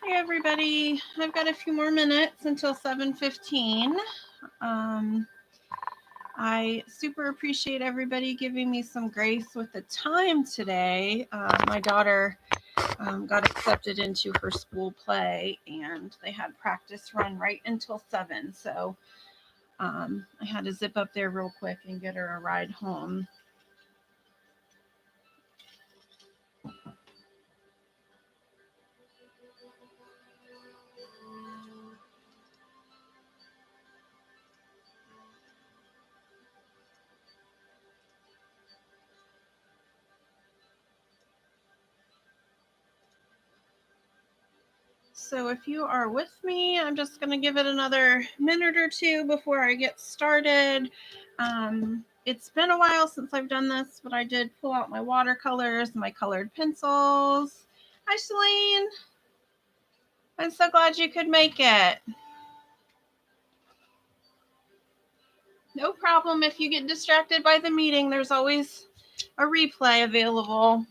Hey everybody, I've got a few more minutes until 7:15. I super appreciate everybody giving me some grace with the time today. My daughter got accepted into her school play and they had practice run right until 7. So I had to zip up there real quick and get her a ride home. So if you are with me, I'm just going to give it another minute or two before I get started. It's been a while since I've done this, but I did pull out my watercolors, my colored pencils. Hi, Celine. I'm so glad you could make it. No problem if you get distracted by the meeting. There's always a replay available.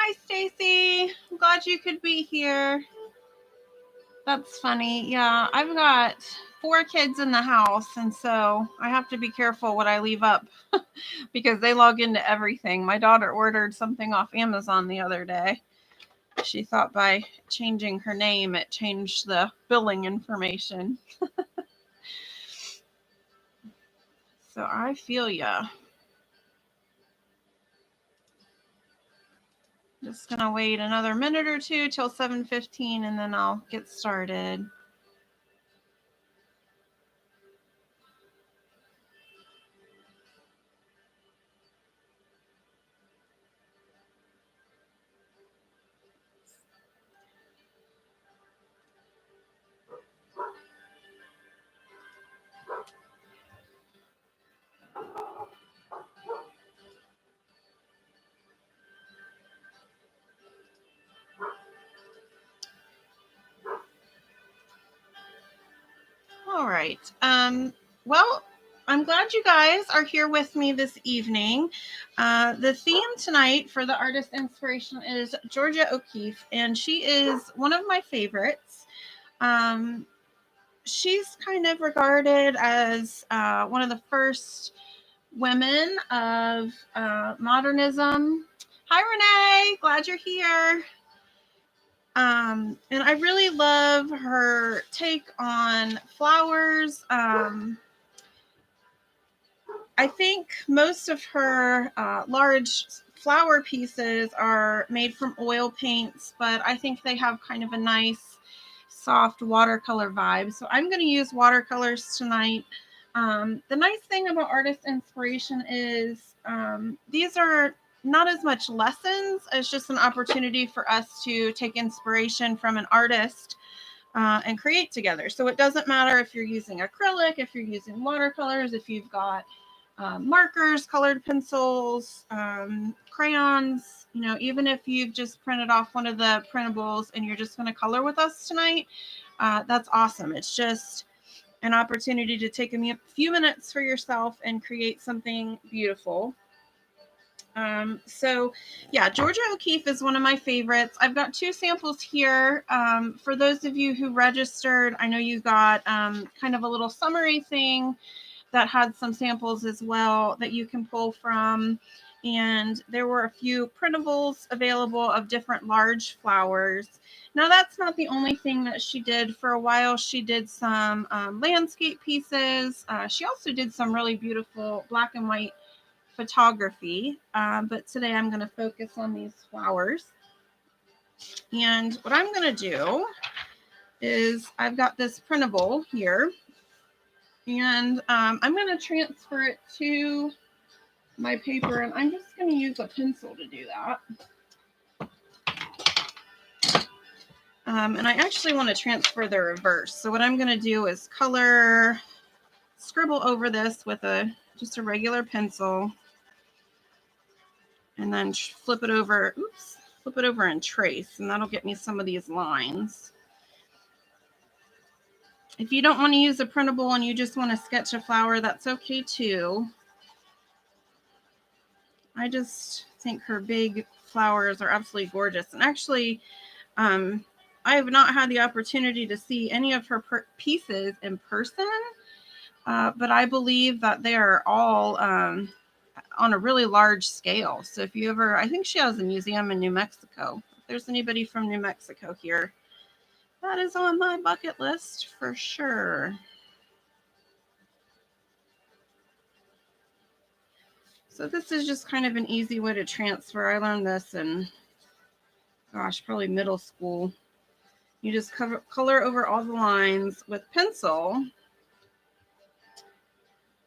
Hi, Stacy. I'm glad you could be here. That's funny. Yeah, I've got 4 kids in the house, and so I have to be careful what I leave up because they log into everything. My daughter ordered something off Amazon the other day. She thought by changing her name, it changed the billing information. So I feel ya. Just gonna wait another minute or two till 7:15, and then I'll get started. All right. Well, I'm glad you guys are here with me this evening. The theme tonight for the artist inspiration is Georgia O'Keeffe, and she is one of my favorites. She's kind of regarded as one of the first women of modernism. Hi, Renee. Glad you're here. And I really love her take on flowers. I think most of her large flower pieces are made from oil paints, but I think they have kind of a nice, soft watercolor vibe. So I'm going to use watercolors tonight. The nice thing about artist inspiration is these are not as much lessons as just an opportunity for us to take inspiration from an artist and create together. So it doesn't matter if you're using acrylic, if you're using watercolors, if you've got markers, colored pencils, crayons, even if you've just printed off one of the printables and you're just going to color with us tonight, that's awesome. It's just an opportunity to take a few minutes for yourself and create something beautiful. So yeah, Georgia O'Keeffe is one of my favorites. I've got 2 samples here. For those of you who registered, I know you got kind of a little summary thing that had some samples as well that you can pull from. and there were a few printables available of different large flowers. Now, that's not the only thing that she did. For a while, she did some landscape pieces. She also did some really beautiful black and white photography, but today I'm going to focus on these flowers. And what I'm going to do is I've got this printable here, and I'm going to transfer it to my paper, and I'm just going to use a pencil to do that. And I actually want to transfer the reverse. So what I'm going to do is scribble over this with just a regular pencil, and then flip it over and trace, and that'll get me some of these lines. If you don't want to use a printable and you just want to sketch a flower, that's okay too. I just think her big flowers are absolutely gorgeous. And actually, I have not had the opportunity to see any of her pieces in person, but I believe that they are all on a really large scale. So if you ever, I think she has a museum in New Mexico. If there's anybody from New Mexico here, that is on my bucket list for sure. So this is just kind of an easy way to transfer. I learned this in, gosh, probably middle school. You just color over all the lines with pencil.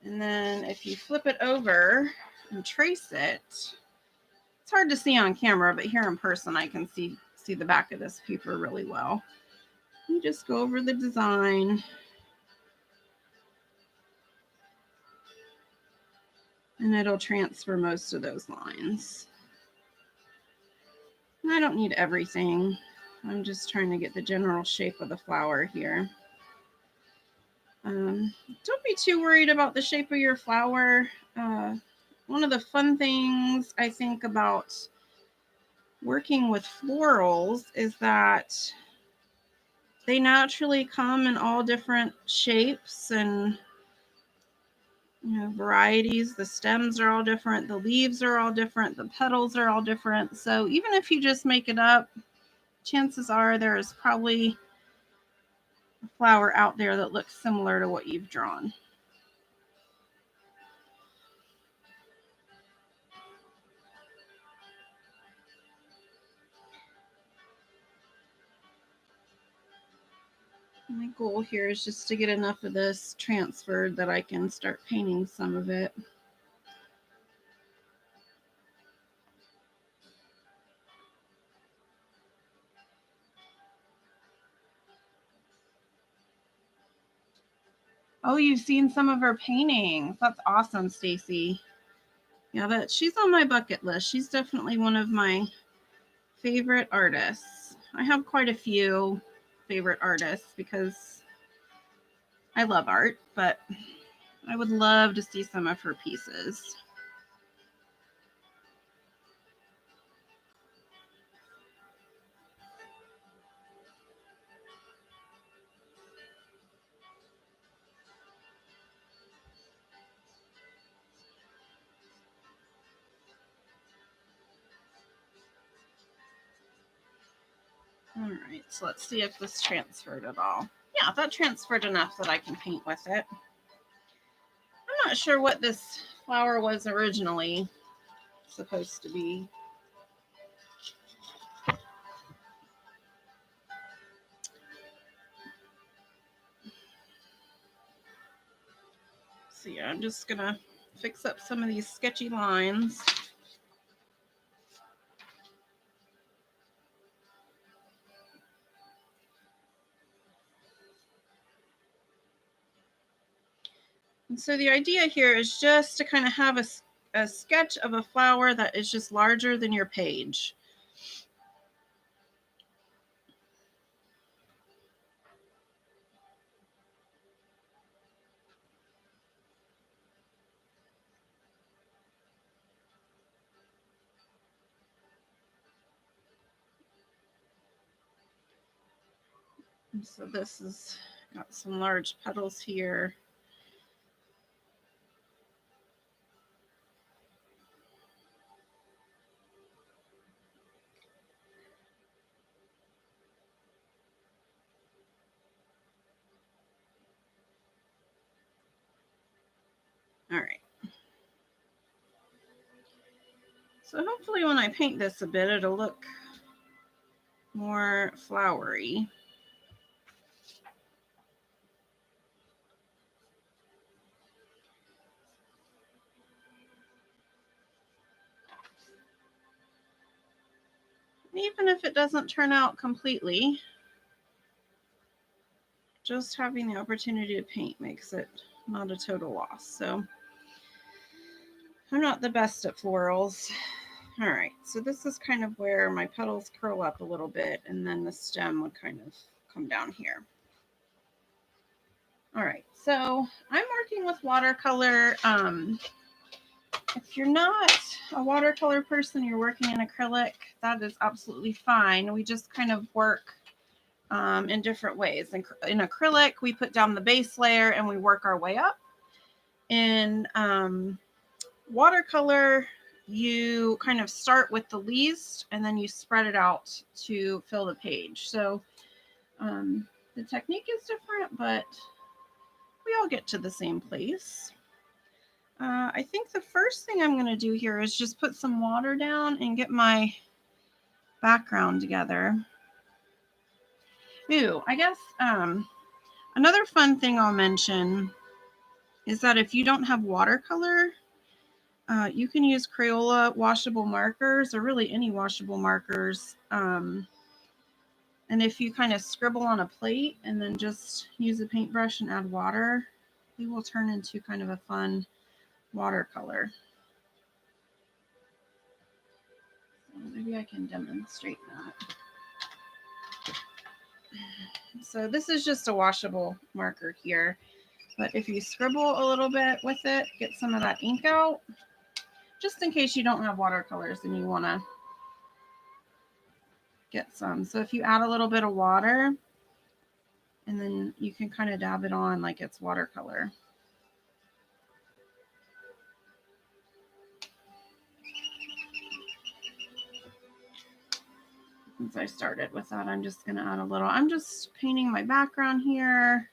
And then if you flip it over and trace it, it's hard to see on camera, but here in person, I can see the back of this paper really well. You just go over the design. And it'll transfer most of those lines. And I don't need everything. I'm just trying to get the general shape of the flower here. Don't be too worried about the shape of your flower. One of the fun things I think about working with florals is that they naturally come in all different shapes and varieties. The stems are all different, the leaves are all different, the petals are all different. So even if you just make it up, chances are there is probably a flower out there that looks similar to what you've drawn. My goal here is just to get enough of this transferred that I can start painting some of it. Oh, you've seen some of her paintings. That's awesome, Stacy. Yeah, she's on my bucket list. She's definitely one of my favorite artists. I have quite a few favorite artists because I love art, but I would love to see some of her pieces. All right, so let's see if this transferred at all. Yeah, that transferred enough that I can paint with it. I'm not sure what this flower was originally supposed to be. So yeah, I'm just gonna fix up some of these sketchy lines. And so the idea here is just to kind of have a sketch of a flower that is just larger than your page. And so this has got some large petals here. All right. So hopefully when I paint this a bit, it'll look more flowery. Even if it doesn't turn out completely, just having the opportunity to paint makes it not a total loss. So I'm not the best at florals. All right, so this is kind of where my petals curl up a little bit, and then the stem would kind of come down here. All right, so I'm working with watercolor. If you're not a watercolor person, you're working in acrylic, that is absolutely fine. We just kind of work in different ways. In acrylic, we put down the base layer and we work our way up. In watercolor, you kind of start with the least and then you spread it out to fill the page. So the technique is different, but we all get to the same place. I think the first thing I'm going to do here is just put some water down and get my background together. Ooh, I guess another fun thing I'll mention is that if you don't have watercolor, you can use Crayola washable markers, or really any washable markers. And if you kind of scribble on a plate and then just use a paintbrush and add water, they will turn into kind of a fun watercolor. So maybe I can demonstrate that. So this is just a washable marker here, but if you scribble a little bit with it, get some of that ink out, just in case you don't have watercolors and you want to get some. So if you add a little bit of water, and then you can kind of dab it on like it's watercolor. Since I started with that, I'm just going to add a little. I'm just painting my background here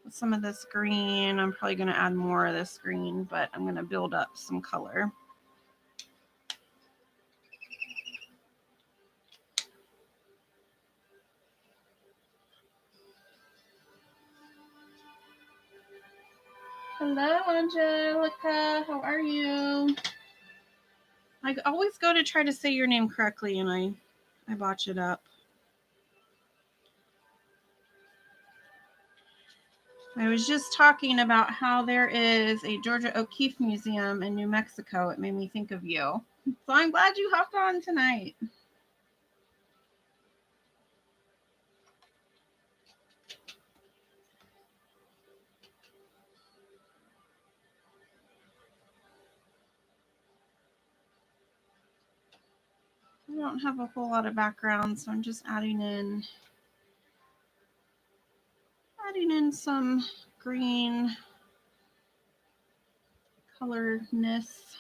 with some of this green. I'm probably going to add more of this green, but I'm going to build up some color. Hello, Angelica. How are you? I always go to try to say your name correctly, and I botch it up. I was just talking about how there is a Georgia O'Keeffe Museum in New Mexico. It made me think of you. So I'm glad you hopped on tonight. I don't have a whole lot of background, so I'm just adding in some green colorness.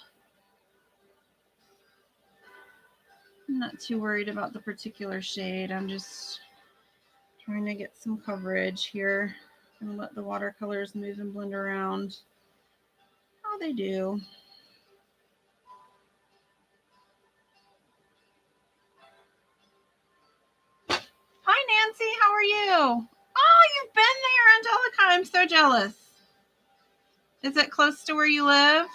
I'm not too worried about the particular shade. I'm just trying to get some coverage here and let the watercolors move and blend around how they do. Hi, Nancy. How are you? Oh, you've been there, Angelica. I'm so jealous. Is it close to where you live?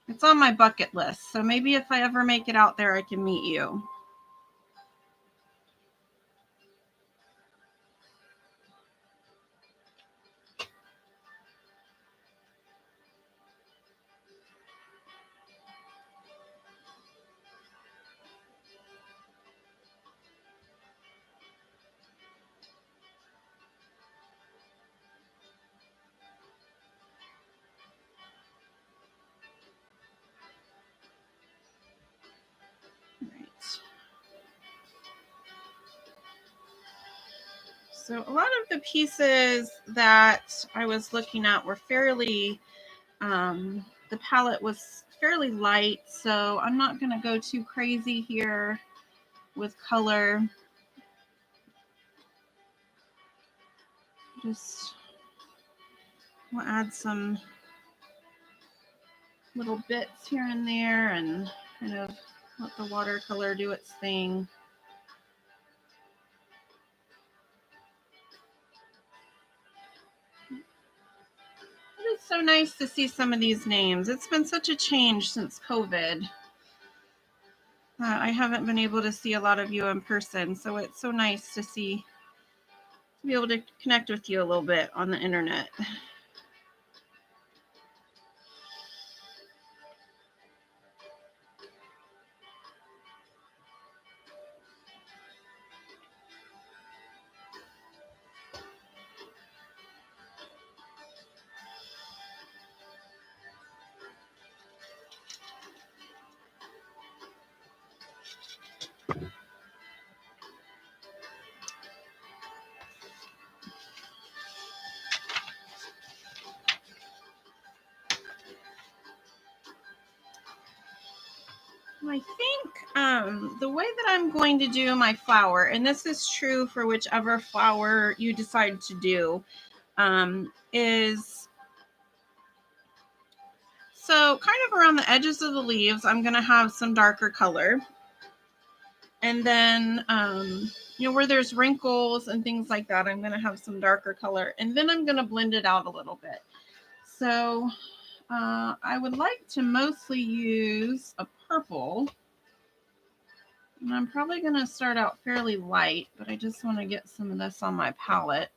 It's on my bucket list, so maybe if I ever make it out there, I can meet you. So a lot of the pieces that I was looking at were fairly, the palette was fairly light, so I'm not going to go too crazy here with color. Just we'll add some little bits here and there and kind of let the watercolor do its thing. It is so nice to see some of these names. It's been such a change since COVID. I haven't been able to see a lot of you in person, so it's so nice to see, to be able to connect with you a little bit on the internet. I think the way that I'm going to do my flower, and this is true for whichever flower you decide to do, is so kind of around the edges of the leaves, I'm going to have some darker color. And then, where there's wrinkles and things like that, I'm going to have some darker color. And then I'm going to blend it out a little bit. So I would like to mostly use a purple. And I'm probably going to start out fairly light, but I just want to get some of this on my palette.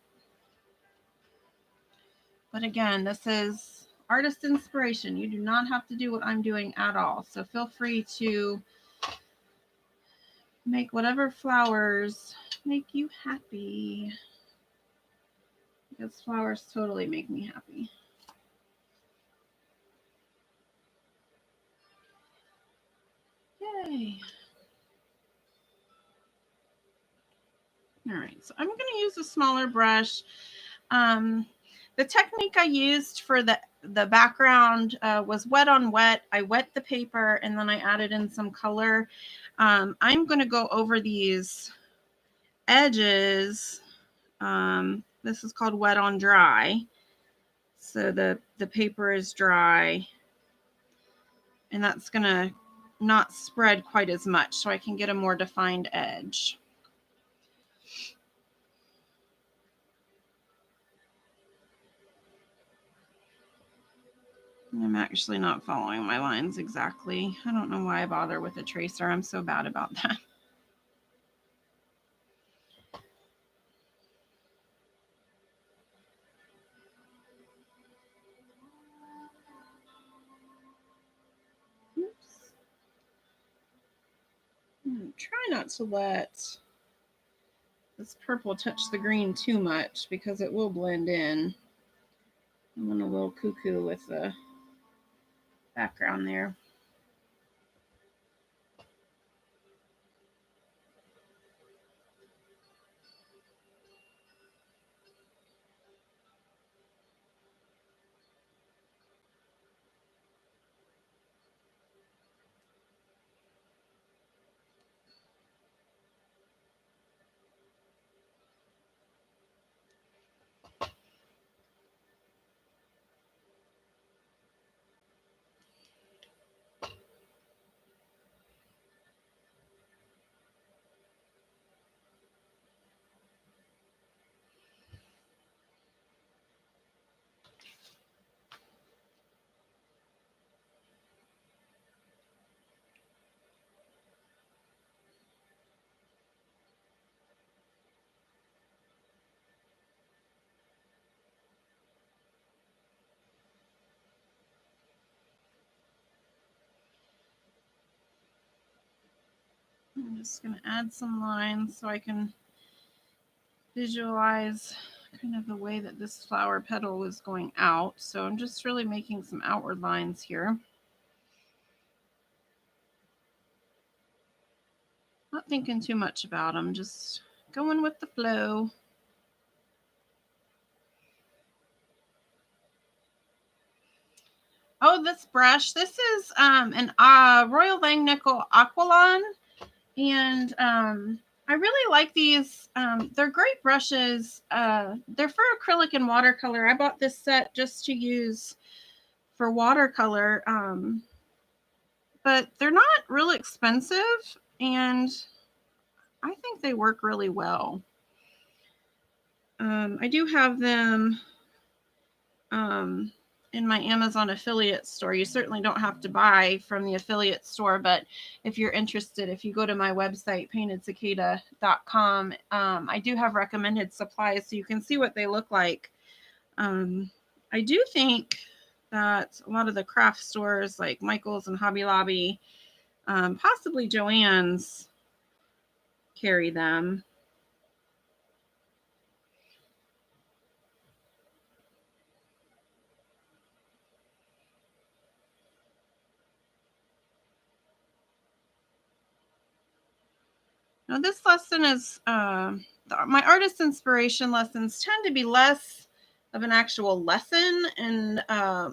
But again, this is artist inspiration. You do not have to do what I'm doing at all. So feel free to make whatever flowers make you happy. Because flowers totally make me happy. Yay. All right, so I'm going to use a smaller brush. The technique I used for the background was wet on wet. I wet the paper and then I added in some color. I'm going to go over these edges. This is called wet on dry. So the paper is dry and that's going to not spread quite as much so I can get a more defined edge. I'm actually not following my lines exactly. I don't know why I bother with a tracer. I'm so bad about that. Oops. Try not to let this purple touch the green too much because it will blend in. I went a little cuckoo with the background there. I'm just going to add some lines so I can visualize kind of the way that this flower petal is going out. So I'm just really making some outward lines here. Not thinking too much about them, just going with the flow. Oh, this brush. This is an Royal Langnickel Aqualon. And I really like these. They're great brushes. They're for acrylic and watercolor. I bought this set just to use for watercolor, but they're not real expensive, and I think they work really well. I do have them in my Amazon affiliate store. You certainly don't have to buy from the affiliate store, but if you're interested, if you go to my website, paintedcicada.com, I do have recommended supplies so you can see what they look like. I do think that a lot of the craft stores like Michael's and Hobby Lobby, possibly Joann's, carry them. Now this lesson is, my artist inspiration lessons tend to be less of an actual lesson and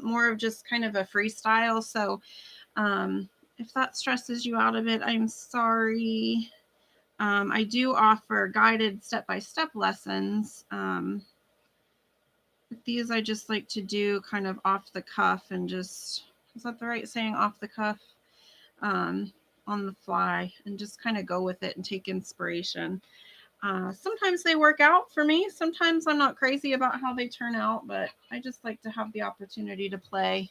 more of just kind of a freestyle. So if that stresses you out a bit, I'm sorry. I do offer guided step-by-step lessons. But these I just like to do kind of off the cuff and just, is that the right saying, off the cuff? On the fly, and just kind of go with it and take inspiration. Sometimes they work out for me. Sometimes I'm not crazy about how they turn out, but I just like to have the opportunity to play.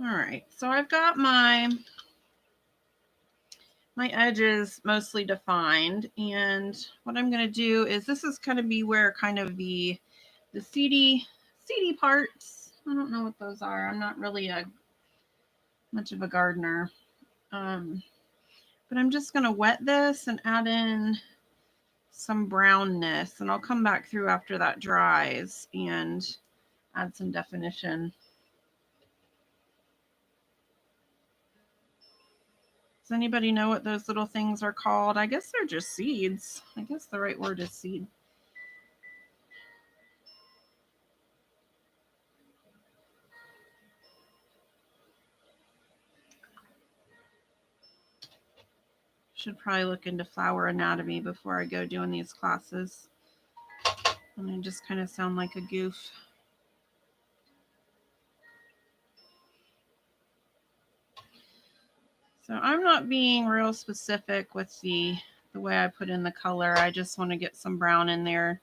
All right, so I've got my edges mostly defined, and what I'm going to do is, this is going to be where kind of the seedy parts, I don't know what those are. I'm not really much of a gardener. But I'm just going to wet this and add in some brownness, and I'll come back through after that dries and add some definition. Does anybody know what those little things are called? I guess they're just seeds. I guess the right word is seed. Should probably look into flower anatomy before I go doing these classes. And I just kind of sound like a goof. So I'm not being real specific with the way I put in the color. I just want to get some brown in there,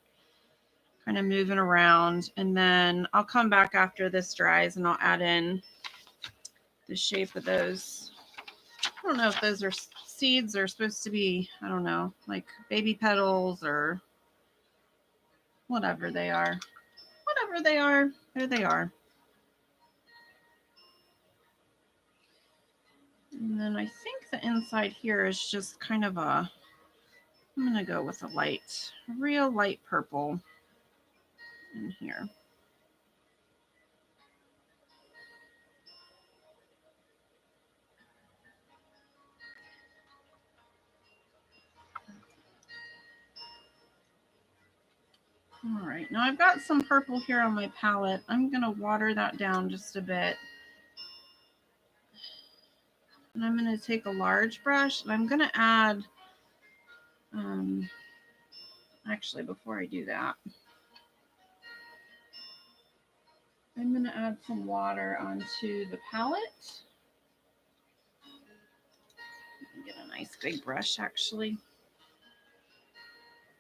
kind of moving around. And then I'll come back after this dries and I'll add in the shape of those. I don't know if those are seeds or supposed to be, I don't know, like baby petals or whatever they are. Whatever they are, there they are. And then I think the inside here is just kind of a, I'm going to go with a light, real light purple in here. All right, now I've got some purple here on my palette. I'm going to water that down just a bit. And I'm going to take a large brush and I'm going to add, actually, before I do that, I'm going to add some water onto the palette. Get a nice big brush, actually.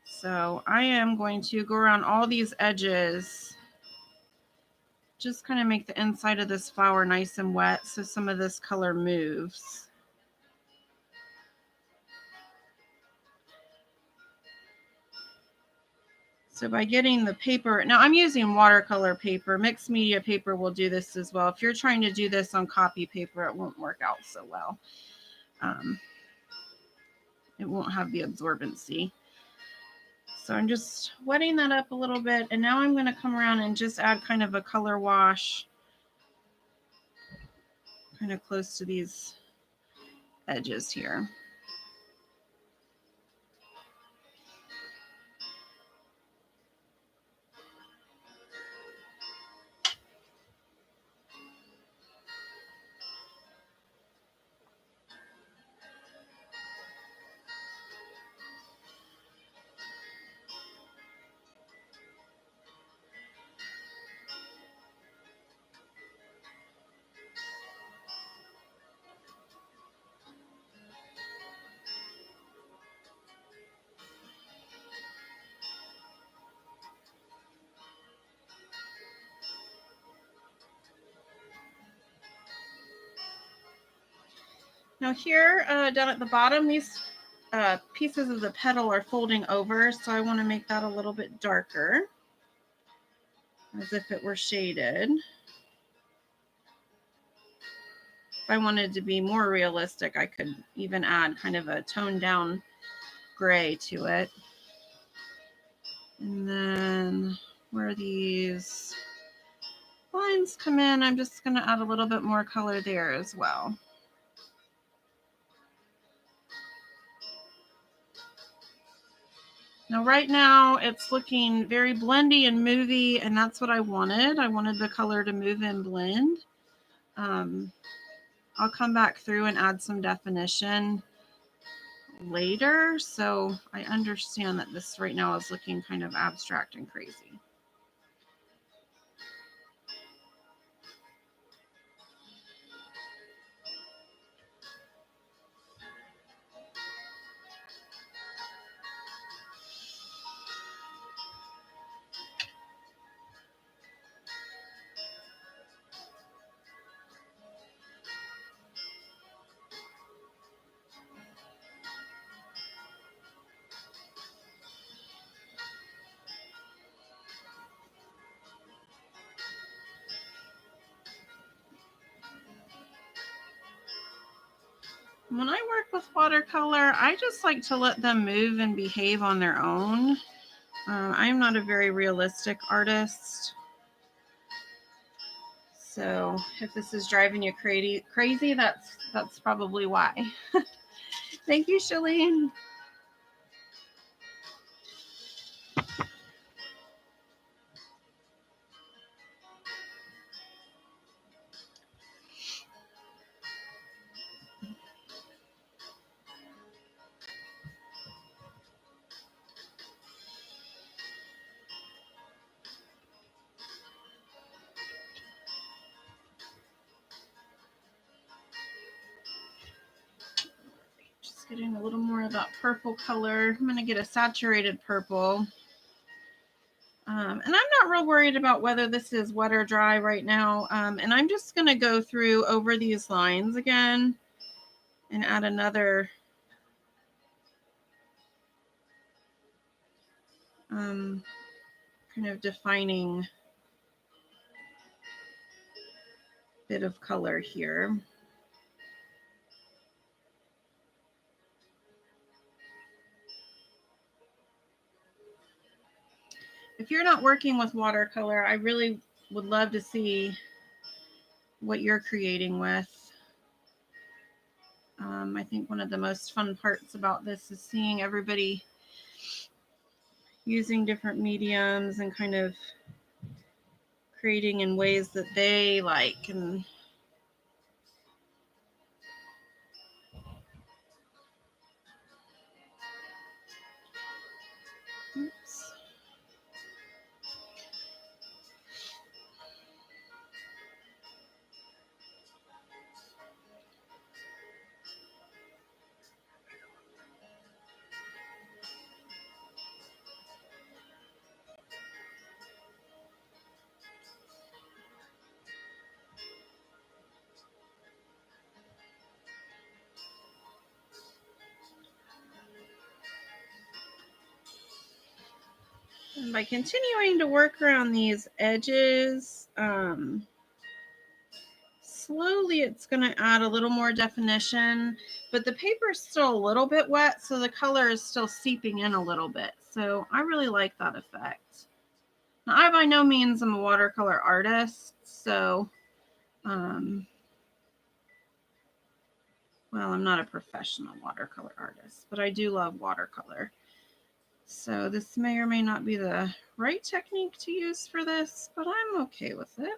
So I am going to go around all these edges, just kind of make the inside of this flower nice and wet so some of this color moves. So by getting the paper, now I'm using watercolor paper. Mixed media paper will do this as well. If you're trying to do this on copy paper, it won't work out so well. It won't have the absorbency. So I'm just wetting that up a little bit. And now I'm going to come around and just add kind of a color wash kind of close to these edges here. Now here down at the bottom, these pieces of the petal are folding over, so I want to make that a little bit darker, as if it were shaded. If I wanted to be more realistic, I could even add kind of a toned down gray to it. And then where these lines come in, I'm just going to add a little bit more color there as well. Now right now it's looking very blendy and movie, and that's what I wanted. I wanted the color to move and blend. I'll come back through and add some definition later, so I understand that this right now is looking kind of abstract and crazy. When I work with watercolor, I just like to let them move and behave on their own. I'm not a very realistic artist. So if this is driving you crazy, that's probably why. Thank you, Shalene. Just getting a little more of that purple color. I'm going to get a saturated purple. And I'm not real worried about whether this is wet or dry right now. And I'm just going to go through over these lines again and add another kind of defining bit of color here. If you're not working with watercolor, I really would love to see what you're creating with. I think one of the most fun parts about this is seeing everybody using different mediums and kind of creating in ways that they like. And oops. And by continuing to work around these edges, slowly it's going to add a little more definition, but the paper is still a little bit wet, so the color is still seeping in a little bit. So I really like that effect. Now, I by no means am a watercolor artist, so, well, I'm not a professional watercolor artist, but I do love watercolor. So this may or may not be the right technique to use for this, but I'm okay with it.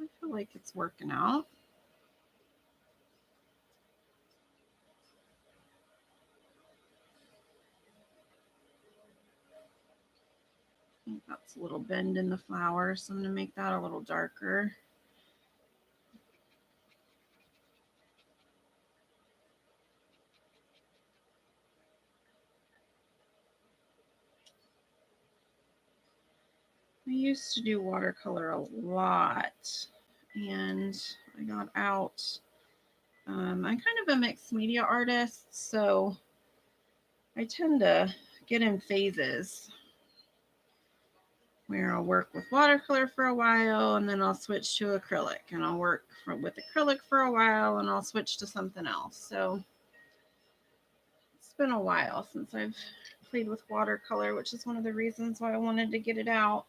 I feel like it's working out. I think that's a little bend in the flower, so I'm going to make that a little darker. I used to do watercolor a lot, and I got out I'm kind of a mixed media artist, so I tend to get in phases where I'll work with watercolor for a while and then I'll switch to acrylic, and I'll work with acrylic for a while and I'll switch to something else. So it's been a while since I've played with watercolor, which is one of the reasons why I wanted to get it out.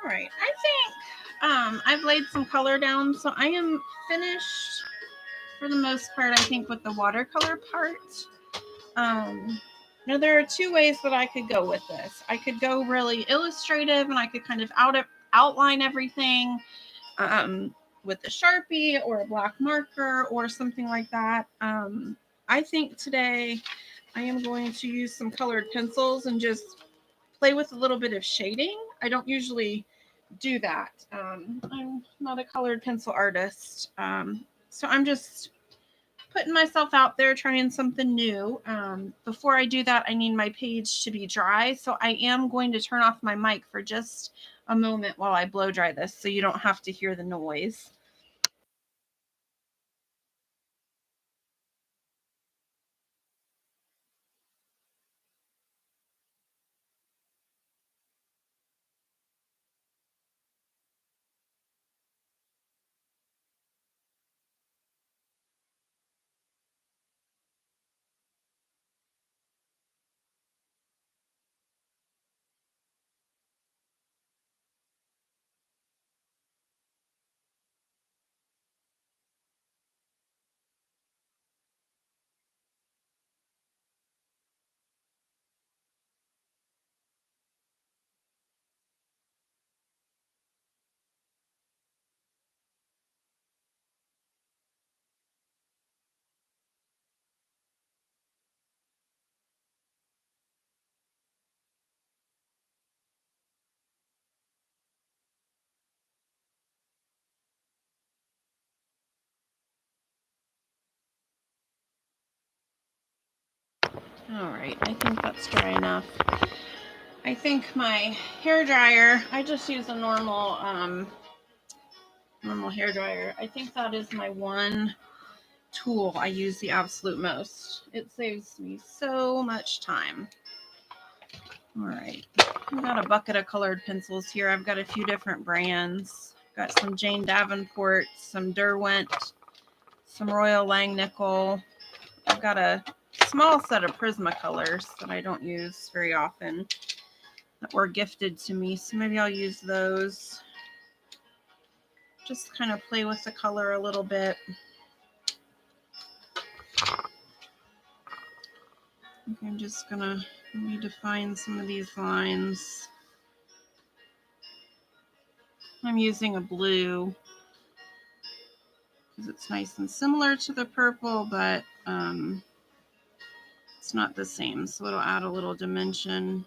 All right, I think I've laid some color down, so I am finished for the most part, I think, with the watercolor part. Now, there are two ways that I could go with this. I could go really illustrative and I could kind of outline everything with a Sharpie or a black marker or something like that. I think today I am going to use some colored pencils and just play with a little bit of shading. I don't usually do that. I'm not a colored pencil artist. So I'm just putting myself out there trying something new. Before I do that, I need my page to be dry. So I am going to turn off my mic for just a moment while I blow dry this so you don't have to hear the noise. All right, I think that's dry enough. I think my hair dryer, I just use a normal hair dryer. I think that is my one tool I use the absolute most. It saves me so much time. All right, I've got a bucket of colored pencils here. I've got a few different brands. Got some Jane Davenport, some Derwent, some Royal Langnickel. I've got a small set of Prismacolors that I don't use very often that were gifted to me, so maybe I'll use those. Just kind of play with the color a little bit. I'm just gonna redefine some of these lines. I'm using a blue because it's nice and similar to the purple, but it's not the same, so it'll add a little dimension.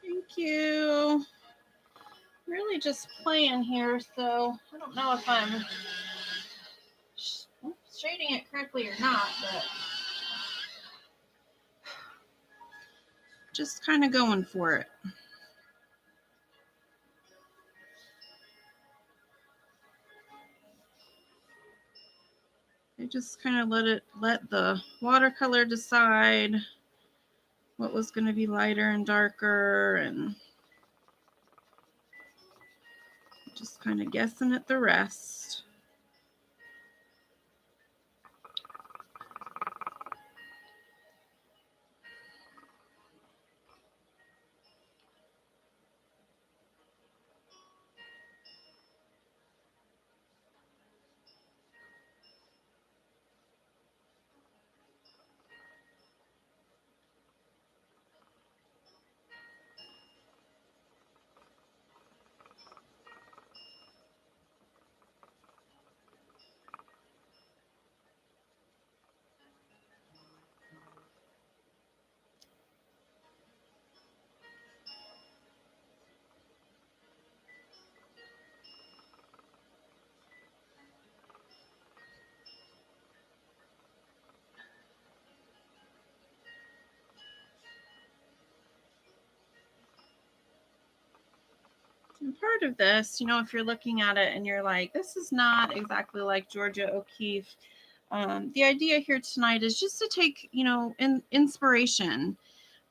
Thank you. Really just playing here, so I don't know if I'm shading it correctly or not, but just kind of going for it. I just kind of let the watercolor decide what was going to be lighter and darker, and just kind of guessing at the rest. And part of this, if you're looking at it and you're like, this is not exactly like Georgia O'Keeffe, the idea here tonight is just to take, inspiration.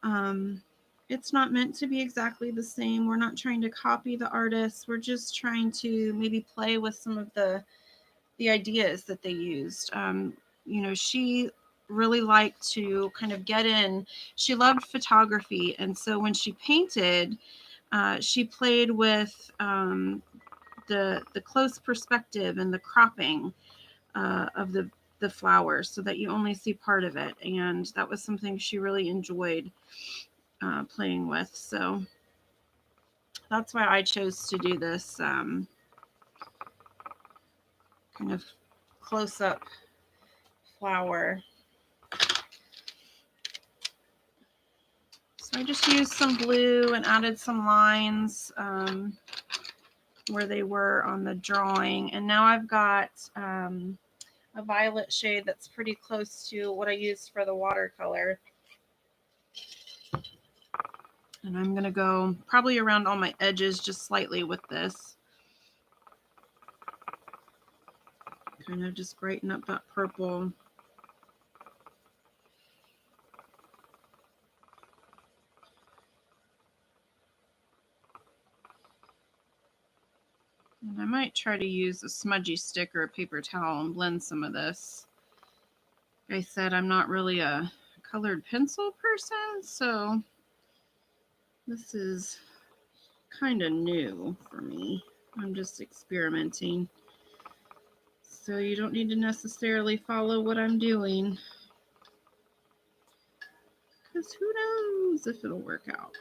Um, it's not meant to be exactly the same. We're not trying to copy the artists. We're just trying to maybe play with some of the ideas that they used. She really liked to kind of get in. She loved photography, and so when she painted, she played with the close perspective and the cropping of the flower so that you only see part of it, and that was something she really enjoyed playing with. So that's why I chose to do this kind of close up flower. So I just used some blue and added some lines where they were on the drawing. And now I've got a violet shade that's pretty close to what I used for the watercolor. And I'm going to go probably around all my edges just slightly with this. Kind of just brighten up that purple. And I might try to use a smudgy stick or a paper towel and blend some of this. Like I said, I'm not really a colored pencil person, so this is kind of new for me. I'm just experimenting. So you don't need to necessarily follow what I'm doing, because who knows if it'll work out.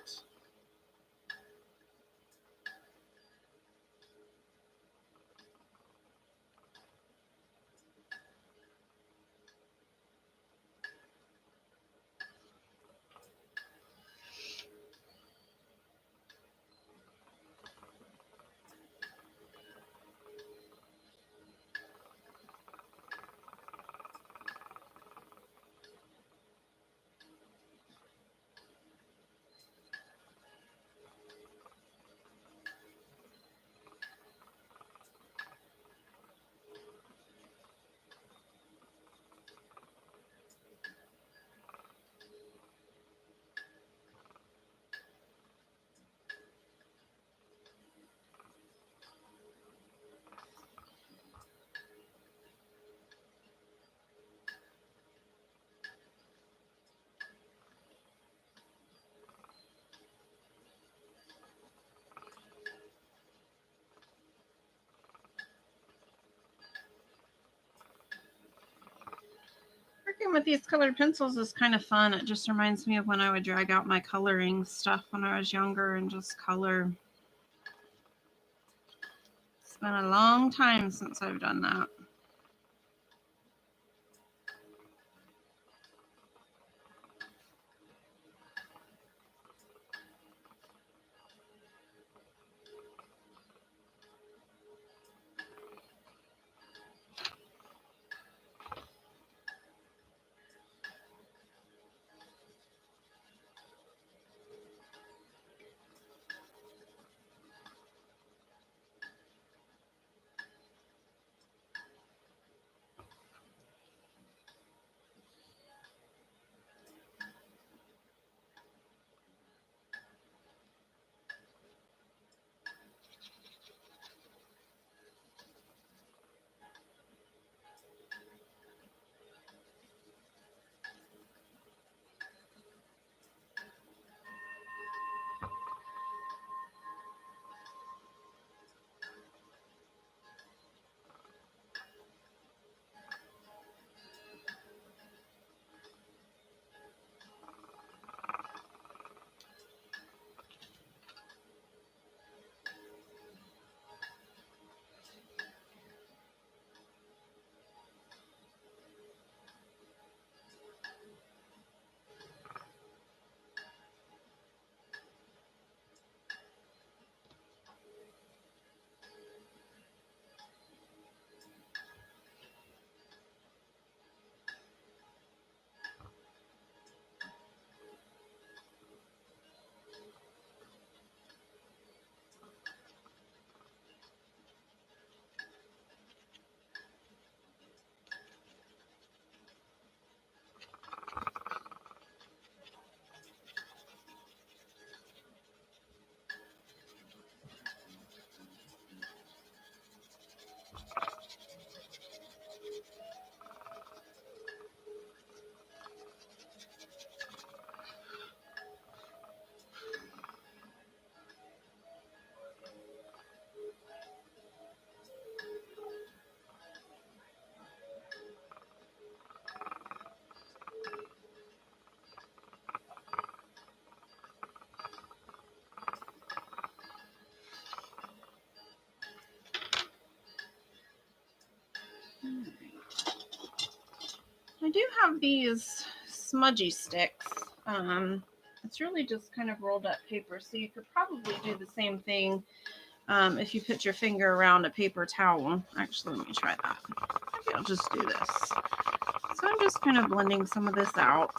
Working with these colored pencils is kind of fun. It just reminds me of when I would drag out my coloring stuff when I was younger and just color. It's been a long time since I've done that. I do have these smudgy sticks. It's really just kind of rolled up paper, so you could probably do the same thing if you put your finger around a paper towel. Actually, let me try that. Maybe I'll just do this. So I'm just kind of blending some of this out.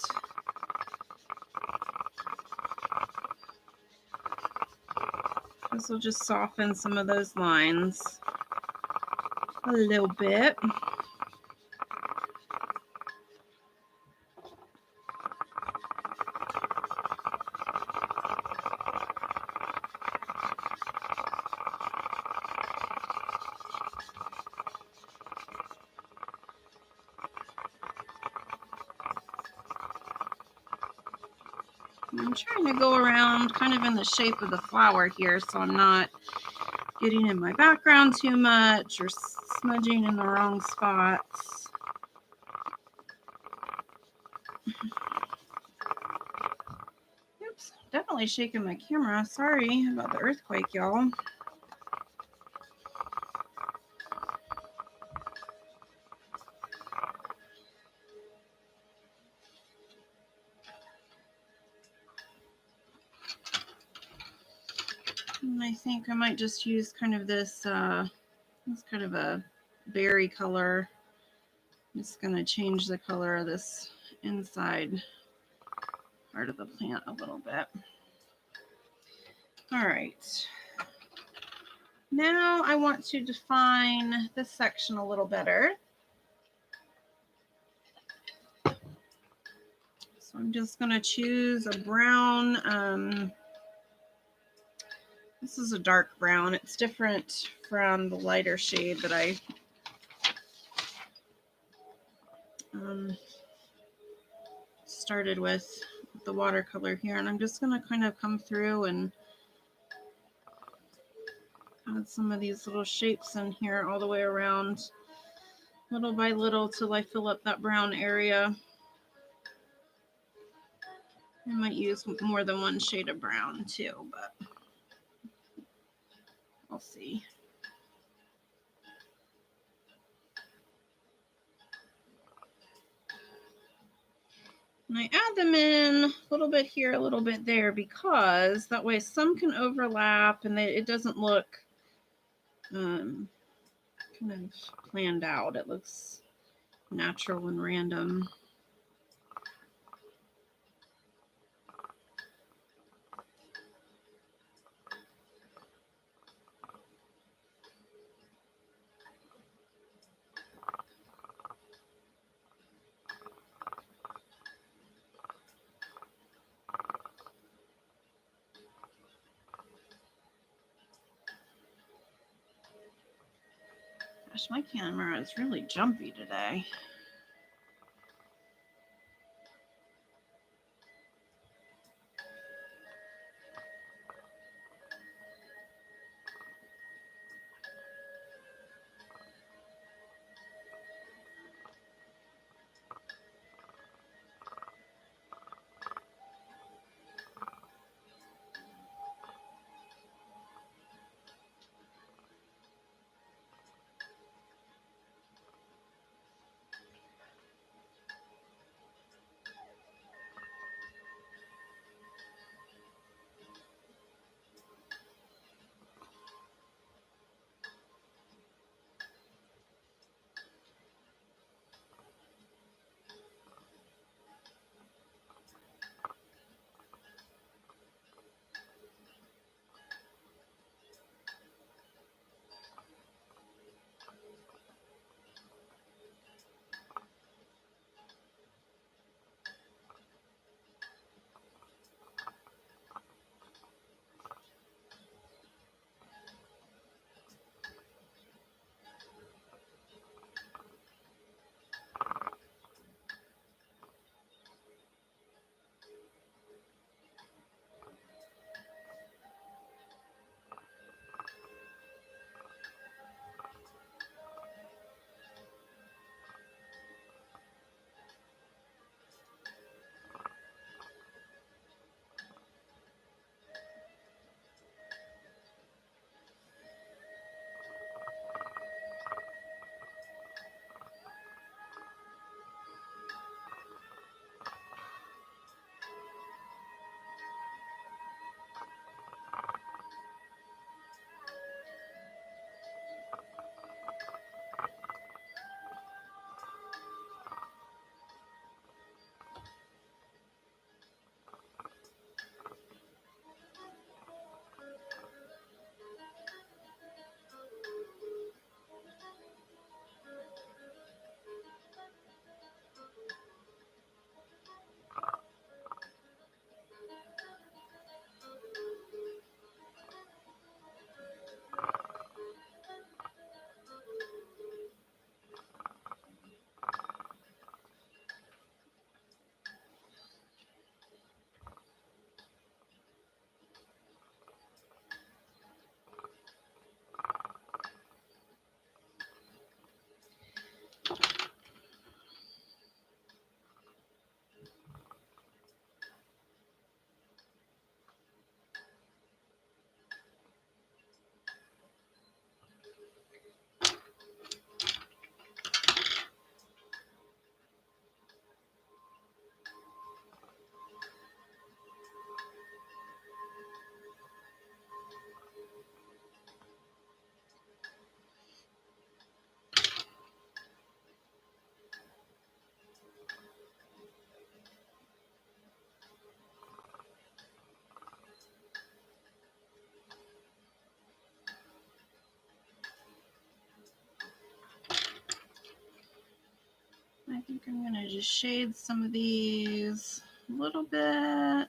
This will just soften some of those lines a little bit. I'm trying to go around kind of in the shape of the flower here, so I'm not getting in my background too much or smudging in the wrong spots. Oops, definitely shaking my camera. Sorry about the earthquake, y'all. And I think I might just use kind of this, it's kind of a berry color. I'm just going to change the color of this inside part of the plant a little bit. All right. Now I want to define this section a little better. So I'm just going to choose a brown. This is a dark brown. It's different from the lighter shade that I started with the watercolor here. And I'm just going to kind of come through and add some of these little shapes in here all the way around, little by little, till I fill up that brown area. I might use more than one shade of brown too, but we'll see. And I add them in a little bit here, a little bit there, because that way some can overlap and it doesn't look kind of planned out. It looks natural and random. Gosh, my camera is really jumpy today. I think I'm going to just shade some of these a little bit.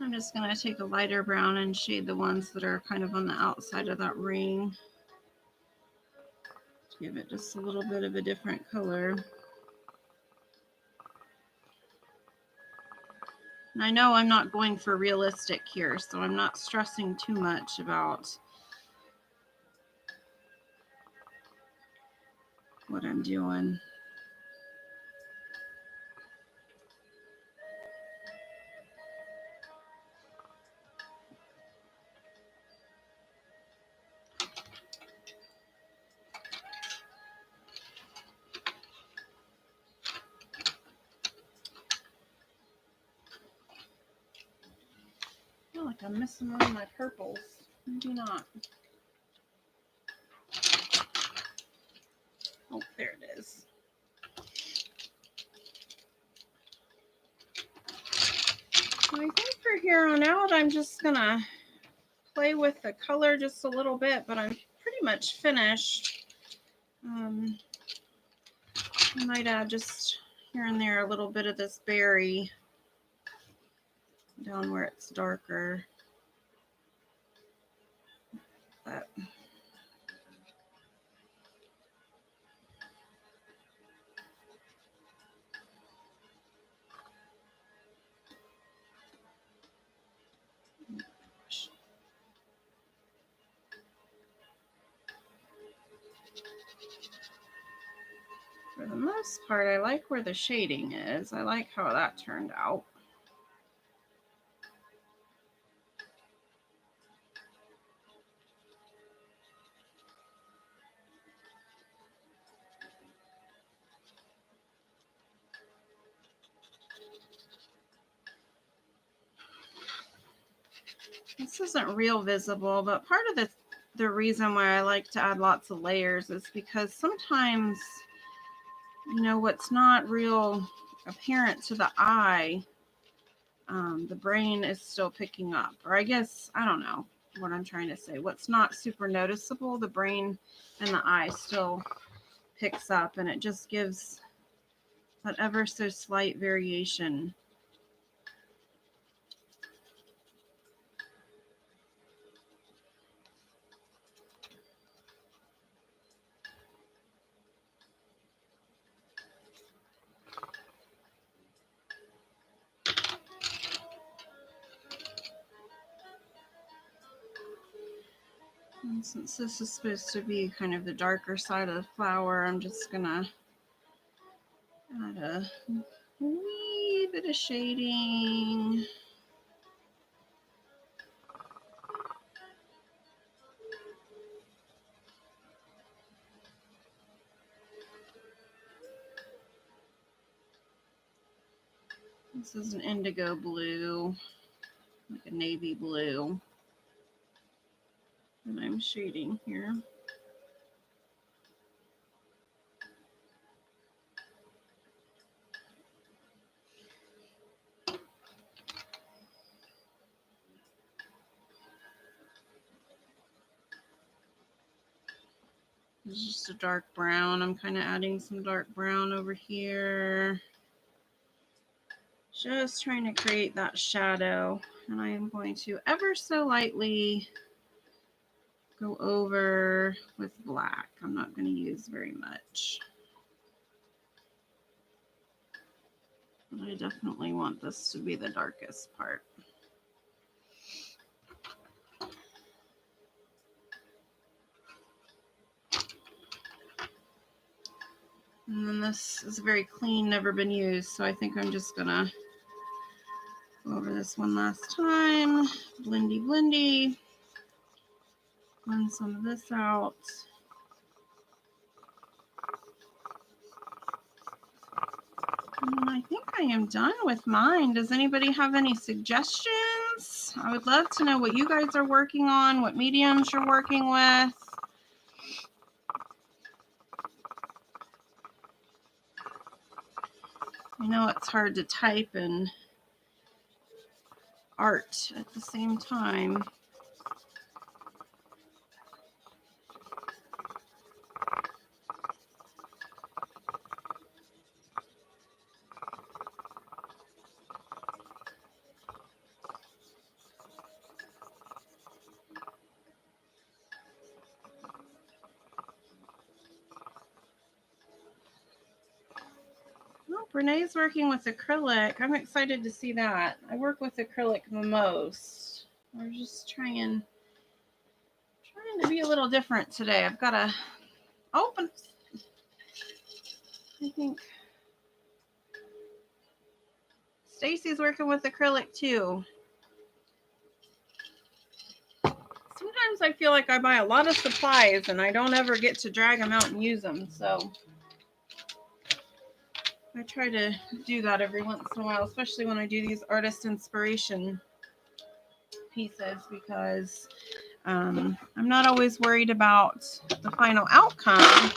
I'm just going to take a lighter brown and shade the ones that are kind of on the outside of that ring. Give it just a little bit of a different color. And I know I'm not going for realistic here, so I'm not stressing too much about what I'm doing. I feel like I'm missing one of my purples. Maybe not. Oh, there it is. So I think for here on out, I'm just gonna play with the color just a little bit, but I'm pretty much finished. I might add just here and there a little bit of this berry down where it's darker. But for the most part, I like where the shading is. I like how that turned out. This isn't real visible, but part of the reason why I like to add lots of layers is because sometimes, you know, what's not real apparent to the eye, the brain is still picking up. Or I guess, I don't know what I'm trying to say. What's not super noticeable, the brain and the eye still picks up, and it just gives that ever so slight variation. And since this is supposed to be kind of the darker side of the flower, I'm just gonna add a wee bit of shading. This is an indigo blue, like a navy blue, and I'm shading here. This is just a dark brown. I'm kind of adding some dark brown over here. Just trying to create that shadow. And I am going to ever so lightly go over with black. I'm not going to use very much. But I definitely want this to be the darkest part. And then this is very clean, never been used. So I think I'm just going to go over this one last time. Blendy, blendy. Blend some of this out. And I think I am done with mine. Does anybody have any suggestions? I would love to know what you guys are working on, what mediums you're working with. I know it's hard to type and art at the same time. Oh, Brene's working with acrylic. I'm excited to see that. I work with acrylic the most. We're just trying to be a little different today. I've got to open. I think Stacy's working with acrylic too. Sometimes I feel like I buy a lot of supplies and I don't ever get to drag them out and use them. So I try to do that every once in a while, especially when I do these artist inspiration pieces, because I'm not always worried about the final outcome.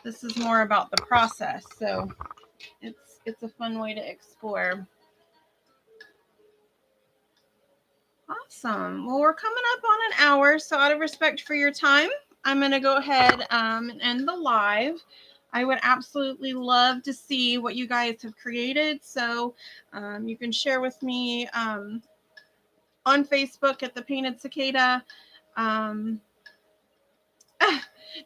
This is more about the process. So it's a fun way to explore. Awesome. Well, we're coming up on an hour, so out of respect for your time, I'm going to go ahead and end the live. I would absolutely love to see what you guys have created. So you can share with me on Facebook at the Painted Cicada.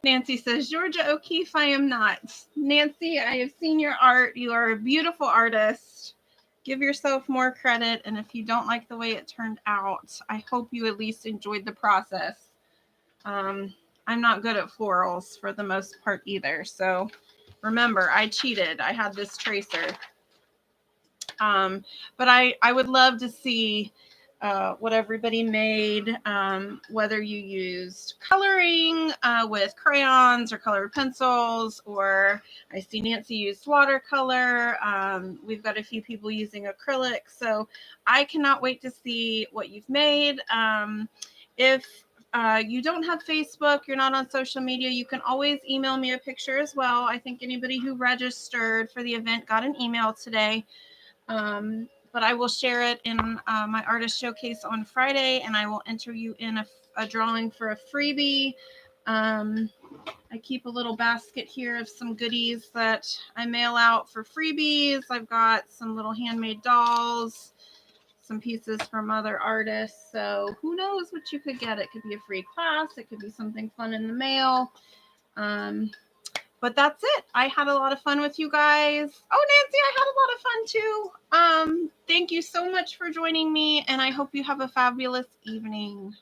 Nancy says, Georgia O'Keeffe, I am not. Nancy, I have seen your art. You are a beautiful artist. Give yourself more credit. And if you don't like the way it turned out, I hope you at least enjoyed the process. I'm not good at florals for the most part either. So remember, I cheated. I had this tracer. But I would love to see what everybody made, whether you used coloring with crayons or colored pencils, or I see Nancy used watercolor. We've got a few people using acrylic. So I cannot wait to see what you've made. If you don't have Facebook, you're not on social media, you can always email me a picture as well. I think anybody who registered for the event got an email today. But I will share it in my artist showcase on Friday, and I will enter you in a drawing for a freebie. I keep a little basket here of some goodies that I mail out for freebies. I've got some little handmade dolls, some pieces from other artists. So who knows what you could get? It could be a free class. It could be something fun in the mail. But that's it. I had a lot of fun with you guys. Oh, Nancy, I had a lot of fun too. Thank you so much for joining me, and I hope you have a fabulous evening.